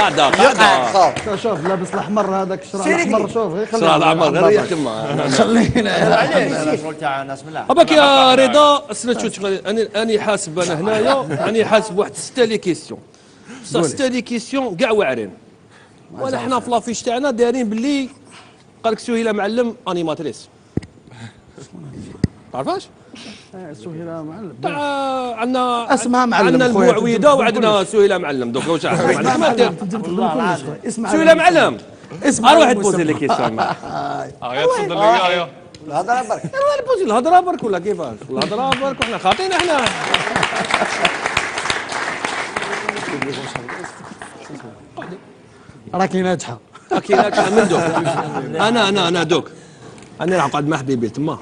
قاعده شوف لابس الاحمر هذاك الشرع الاحمر شوف غير الشرع الاحمر غير ريح تما خلينا علاش شغل تاع ناس ملاح باك يا رضا شوف اني حاسب انا هنايا راني حاسب واحد 6 لي كيسيون 6 لي كيسيون كاع واعرين ولا حنا في لافيش تاعنا دايرين باللي قال لك سهيله معلم انيماتريس تعرفاش؟ سهيله معلم عندنا اسمها معلم عندنا المعويده وعندنا سهيله معلم دوك واش اسمها سهيله معلم اسمها واحد بوزي لي كيسيون يا تفضل يا الهضره برك بوزي الهضره برك ولا كيفاش الهضره برك وحنا خاطينا حنا راكي ناجحه من دوك انا دوك انا نقعد مع حبيبي تما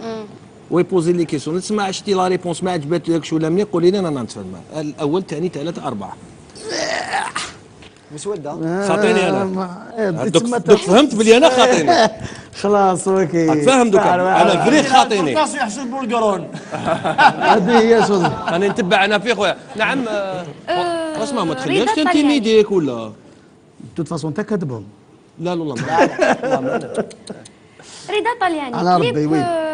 ويبوزي لي كيسيون نسمع شتي لا ريبونس ما عجبتكش ولا مني قولي لي انا نتفاهم الاول ثاني ثلاثه اربعه مسوده خاطيني انا دوك فهمت بلي انا خاطيني خلاص اوكي فاهم دوك انا فري خاطيني الناس يحسبوا القرون هذه هي شوز انا نتبع انا في خويا نعم اسمع ما تخليهاش تنتيميديك ولا توت فاسون انت كذبهم لا والله رضا طلياني على ربي، كليب وي.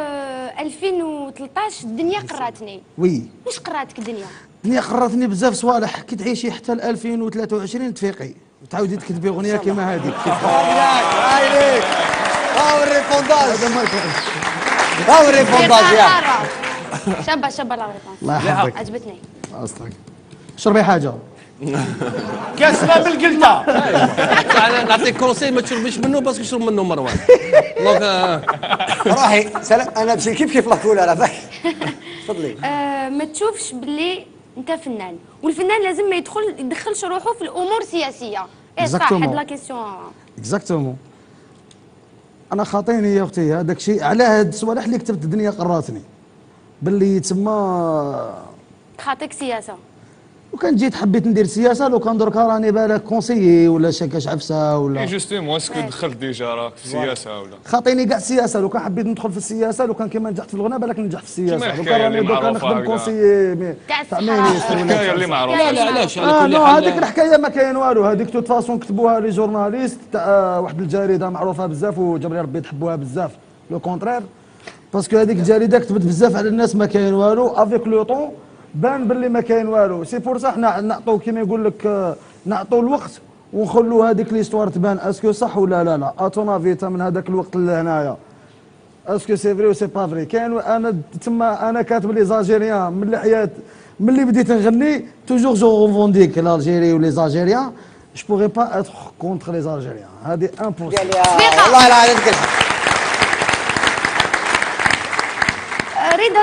2013 الدنيا قراتني وي واش قراتك الدنيا الدنيا قراتني بزاف صوالح كي تعيشي حتى ل 2023 تفيقي وتعاودي تكتبي اغنيه كيما هذيك هاي هاو الريبونداج هاو الريبونداج يا شابه لا ريبونس الله يحفظك عجبتني اصلك شربي حاجه كاس ما بالقلته انا نعطيك كونسي ما تشربيش منه باسكو يشرب منه مروان دونك روحي سلام انا بشي كيف لاكولا على بالك تفضلي ما تشوفش باللي انت فنان والفنان لازم ما يدخلش روحه في الامور السياسيه صح هاد لا كيسيون اكزاكتومون انا خاطيني يا اختي هذاك الشيء على هاد الصوالح اللي كتبت الدنيا قراتني باللي تما خاطيك سياسه وكان جيت حبيت ندير سياسه لو كان دركا راني بالك كونسيي ولا شكاش عفسه ولا جوستومون اسكو دخلت ديجا راك في السياسه ولا خاطيني كاع السياسه لو كان حبيت ندخل في السياسه لو كان كيما نجحت في الغناء بالك ننجح في السياسه لو كان راني دوكا نخدم كونسيي تاع الحكايه اللي معروفه لا علاش على كل حال هذيك حال الحكايه ما كاين والو هذيك توت فاسون كتبوها لي جورناليست تاع واحد الجريده معروفه بزاف وجبري ربي تحبوها بزاف لو كونترير باسكو هذيك الجريده كتبت بزاف على الناس ما كاين والو افيك لو طون بان باللي ما كاين والو سي بور صح نعطيو كيما يقول لك نعطيو الوقت ونخلوا هذيك ليستوار تبان اسكو صح ولا لا اتونافي من هذاك الوقت لهنايا اسكو سي فري و سي با فري كاين انا تما انا كاتب لي زالجيريان من الحياه ملي بديت نغني توجور جو ريفونديك لالجيري ولي زالجيريان جو بوغي با اتر كونتر لي زالجيريان هذه امبوسيبل والله لا عليك رضا